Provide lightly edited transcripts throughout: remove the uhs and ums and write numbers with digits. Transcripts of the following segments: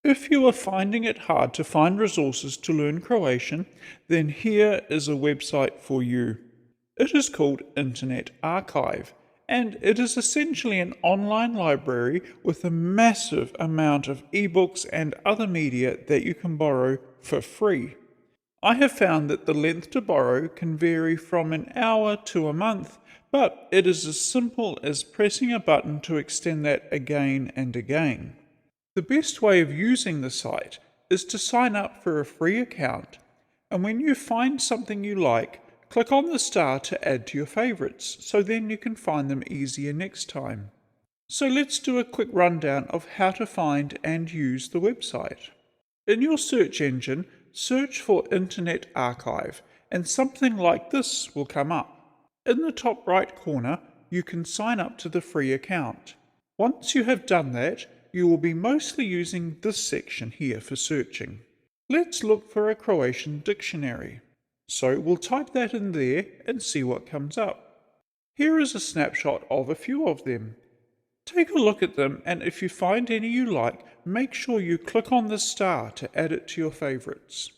If you are finding it hard to find resources to learn Croatian, then here is a website for you. It is called Internet Archive, and it is essentially an online library with a massive amount of ebooks and other media that you can borrow for free. I have found that the length to borrow can vary from an hour to a month, but it is as simple as pressing a button to extend that again and again. The best way of using the site is to sign up for a free account, and when you find something you like, click on the star to add to your favorites, so then you can find them easier next time. So let's do a quick rundown of how to find and use the website. In your search engine, search for Internet Archive, and something like this will come up. In the top right corner, you can sign up to the free account. Once you have done that, you will be mostly using this section here for searching. Let's look for a Croatian dictionary. So we'll type that in there and see what comes up. Here is a snapshot of a few of them. Take a look at them, and if you find any you like, make sure you click on the star to add it to your favorites.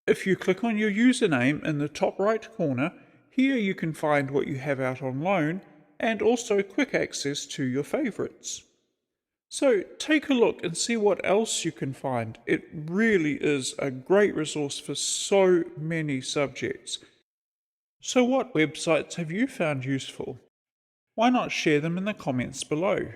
If you click on your username in the top right corner, here you can find what you have out on loan and also quick access to your favorites. So take a look and see what else you can find. It really is a great resource for so many subjects. So what websites have you found useful? Why not share them in the comments below?